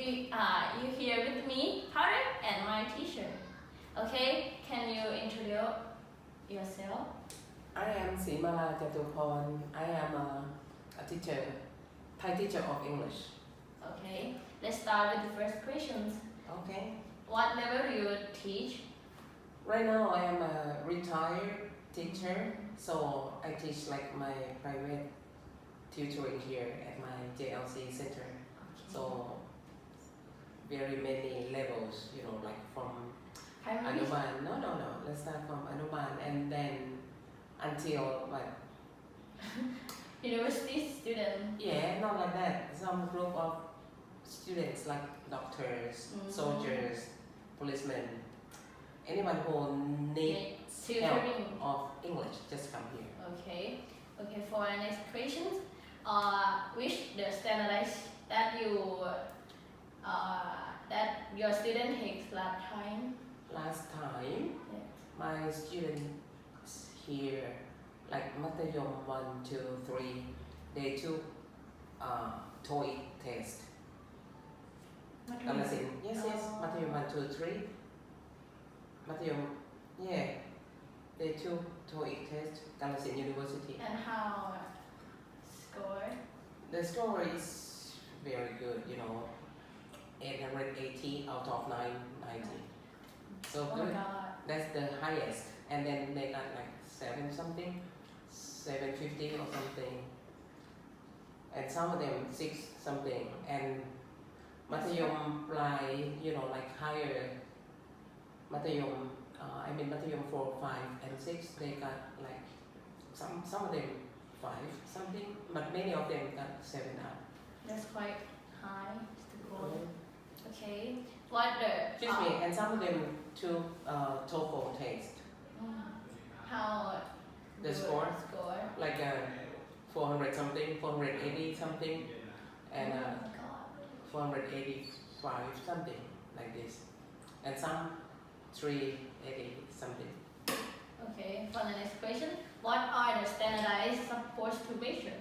you here with me, Harry, and my teacher. Okay, can you introduce yourself? I am Simala Jatuporn. I am a teacher, Thai teacher of English. Okay, let's start with the first questions. Okay. What level do you teach? Right now I am a retired teacher, so I teach like my private tutoring here at my JLC center. So very many levels, like from Primary? Anuban. No. Let's start from Anuban and then until like University student. yeah, not like that. Some group of students like doctors, soldiers, policemen, anyone who needs help of English, just come here. Okay. For our next questions, which the standardized that your student takes last time? Last time, Yeah. my students here, like Matayom 1, 2, 3, they took TOEIC test. Yes, Matayom 1, 2, 3. Matayom, yeah, they took TOEIC test, Kalasin University. And how score? The score is very good, 880 out of 990. So Oh good. my God. That's the highest. And then they got like 7 something, 750 or something. And some of them 6 something. And Matayom Plai, like higher Matayom, Matayom 4, 5 and 6, they got like some of them 5 something, but many of them got 7 up. That's quite high score. Okay. What the? Excuse me, and some of them took TOEFL test. How? The score? Like 400 something, 480 something, and 485 something, like this. And some 380 something. Okay, for the next question, what are the standardized supposed to measure?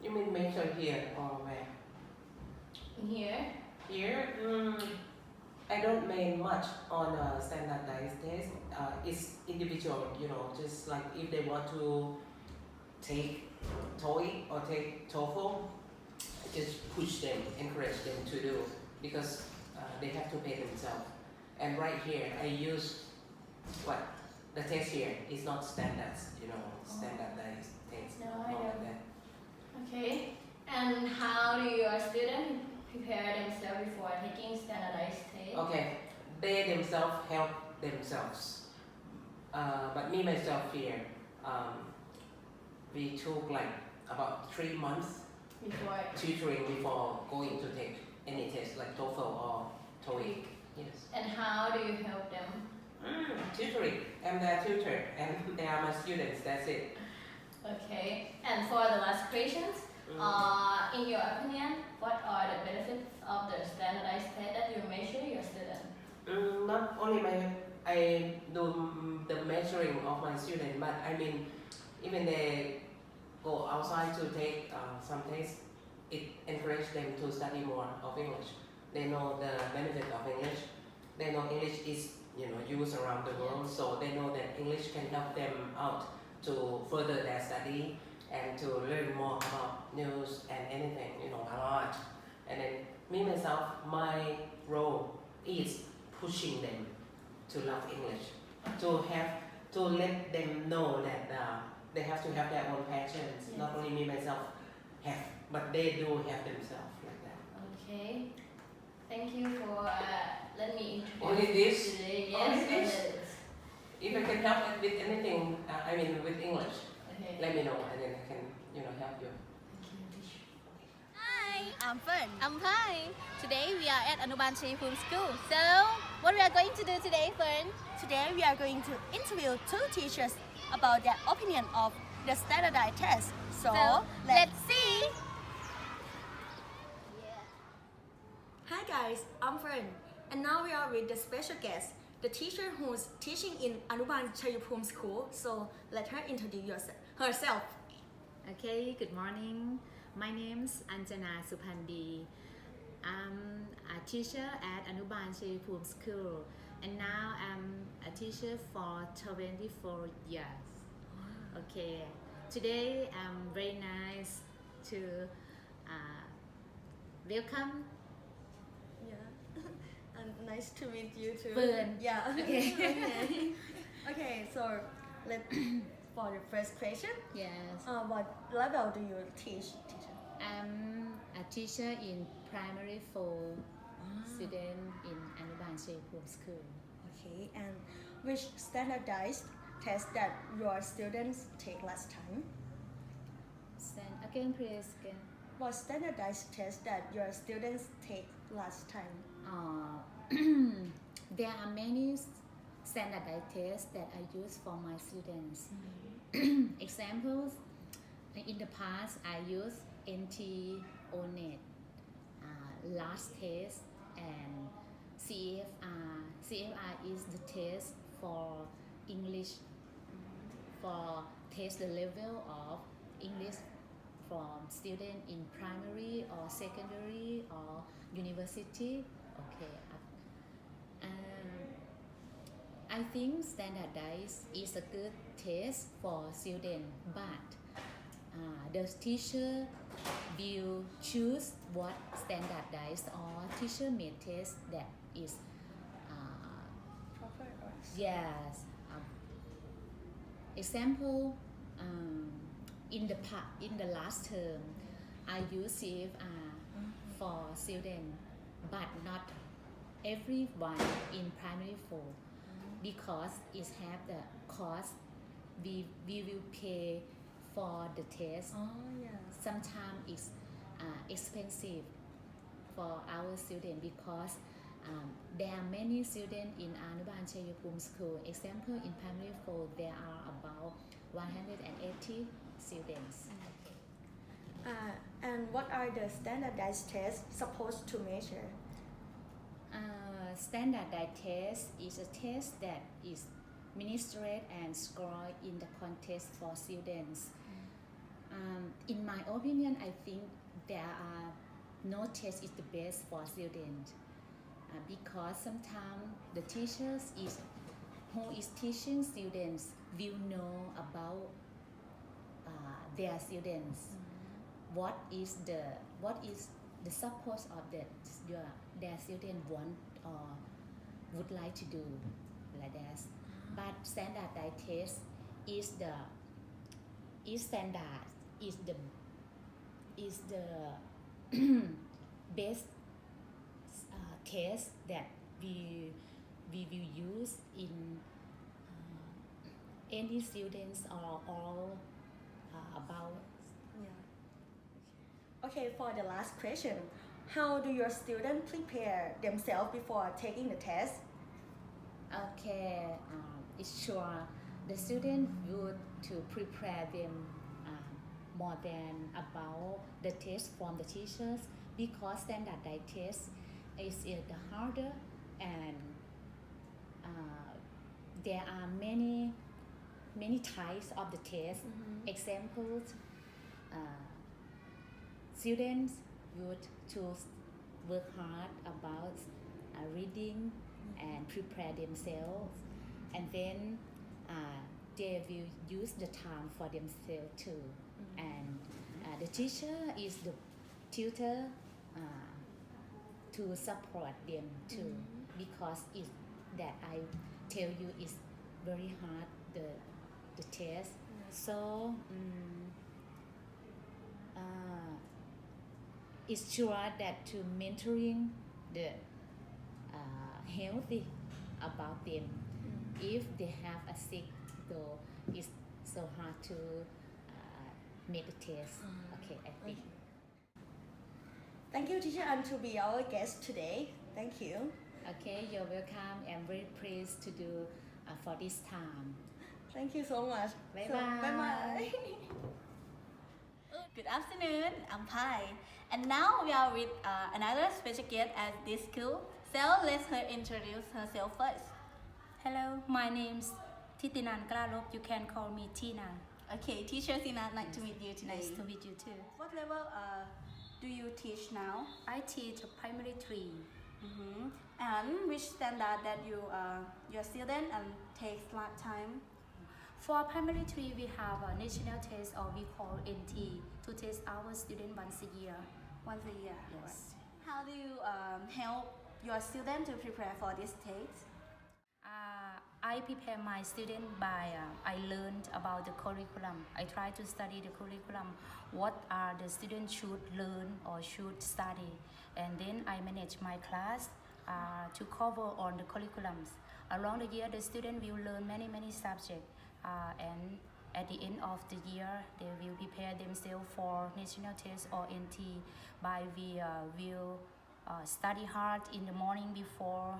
You mean measure here or where? Here. Here, I don't mean much on a standardized test. It's individual, just like if they want to take TOEIC or take TOEFL, just push them, encourage them to do, because they have to pay themselves. And right here, I use the test here is not standards, standardized test. No, not I know. like that. Okay, and how do your students prepare themselves before taking standardized test? Okay, they themselves help themselves. But me myself here, we took like about 3 months Before. tutoring before going to take any test like TOEFL or TOEIC. Yes. And how do you help them? Tutoring. I'm their tutor and they are my students. That's it. Okay, and for the last questions, in your opinion, what are the benefits of the standardized test that you measure your student? Not only I do the measuring of my student, but even they go outside to take some tests, it encourages them to study more of English. They know the benefit of English. They know English is used around the world, so they know that English can help them out to further their study and to learn more about news and anything, a lot. And then me myself, my role is pushing them to love English, to let them know that they have to have their own passions. Yes. Not only me myself have, but they do have themselves like that. Okay, thank you for letting me introduce Only this? today. Only Yes, this? it is. If I can help with anything, with English, Okay. let me know and then I can, help you. Thank you, teacher. Hi, I'm Fern. I'm Pai. Today we are at Anuban Chayapum School. So, what we are going to do today, Fern? Today we are going to interview 2 teachers about their opinion of the standardized test. So let's see. Hi guys, I'm Fern, and now we are with the special guest, the teacher who's teaching in Anuban Chayapum School. So let her introduce herself. Okay, good morning. My name's Anjana Supandi. I'm a teacher at Anuban Chayapum School, and now I'm a teacher for 24 years. Okay, today I'm very nice to welcome Yeah. And nice to meet you too. Fern. Yeah. Okay. Okay. Okay, so let for the first question. Yes. What level do you teach, teacher? I'm a teacher in primary for student in Anuban Chayapum School. Okay, and which standardized test that your students take last time? Send again, please. Again. What standardized test that your students take last time? There are many standardized tests that I use for my students. Examples, in the past I used NT, ONET, last test, and CFR. CFR is the test for English, for test the level of English from student in primary or secondary or university. Okay. I think standardized is a good test for student, but the teacher will choose what standardized or teacher made test that is Proper or yes. Example, in the last term, I use CFR for student, but not everyone in primary 4 because it have the cost. We will pay for the test. Oh yeah. Sometimes it's expensive for our student because there are many students in Anuban Chayapum School. Example, in primary 4 there are about 180 students. And what are the standardized tests supposed to measure? Standardized test is a test that is administered and scored in the contest for students. In my opinion, I think there are no test is the best for students because sometimes the teachers who is teaching students will know about their students. What is the support of their student want or would like to do like that. But standardized test is the best test that we will use in any students or all about. Yeah. Okay, for the last question, how do your students prepare themselves before taking the test? Okay, it's sure the student would to prepare them more than about the test from the teachers because standardized test is the harder and there are many types of the test. Examples, students would to work hard about reading and prepare themselves, and then they will use the time for themselves too. And the teacher is the tutor to support them too because it that I tell you is very hard the test. So it's sure that to mentoring the healthy about them. If they have a sick, though, it's so hard to make the test. Okay, I think. Thank you, teacher, and to be our guest today. Thank you. Okay, you're welcome. I'm very pleased to do for this time. Thank you so much. Bye So, bye. bye. Good afternoon, I'm Pai. And now we are with another special guest at this school. So let her introduce herself first. Hello, my name's T.Dylan. You can call me Tina. Okay, teacher Tina, nice to meet you today. Nice to meet you too. What level do you teach now? I teach primary 3. And which standard that your student takes last time? For primary 3, we have a national test, or we call NT, to test our student once a year. Once a year. Yes. How do you help your student to prepare for this test? I prepare my student by I learned about the curriculum. I try to study the curriculum, what are the students should learn or should study, and then I manage my class to cover on the curriculums. Along the year, the student will learn many subjects, and at the end of the year, they will prepare themselves for national test or NT. By we will study hard in the morning before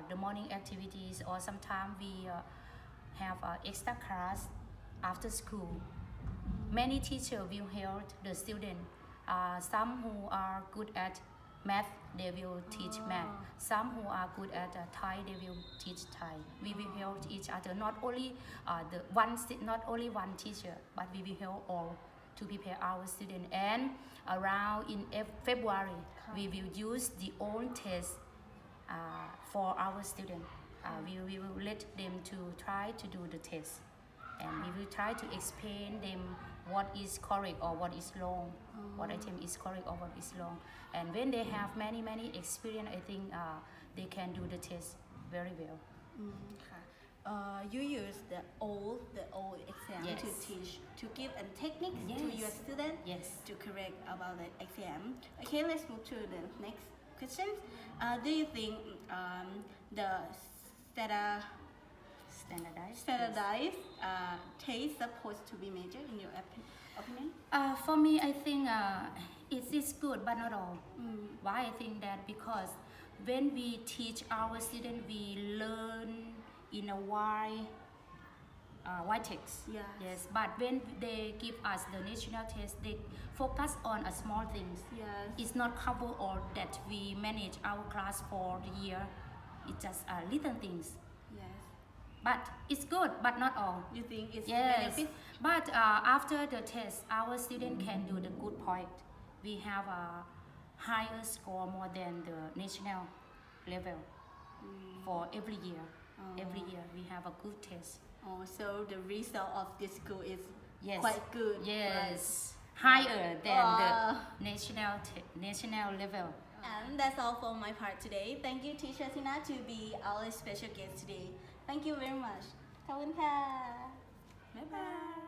the morning activities, or sometimes we have extra class after school. Many teachers will help the student. Some who are good at math, they will teach math. Some who are good at Thai, they will teach Thai. We will help each other. Not only not only one teacher, but we will help all to prepare our student. And around in February, we will use the own test for our student. We will let them to try to do the test, and we will try to explain them what is correct or what is wrong, what item is correct or what is wrong. And when they have many experience, I think they can do the test very well. You use the old exam Yes. to teach, to give a technique to Yes. your student Yes. to correct about the exam. Okay, let's move to the next question. Do you think the Standardized. standardized test supposed to be measured in your opinion? For me, I think it is good, but not all. Why I think that? Because when we teach our students, we learn in a wide text. Yes. Yes. But when they give us the national test, they focus on a small things. Yes. It's not cover all that we manage our class for the year. It's just little things. Yes. But it's good, but not all. You think it's Yes, benefit? but after the test, our student can do the good point. We have a higher score more than the national level for every year. Every year we have a good test. Oh, so the result of this school is Yes. quite good. Yes, higher than the national level. And that's all for my part today. Thank you, Teacher Tina, to be our special guest today. Thank you very much. ขอบคุณค่ะ บ๊ายบาย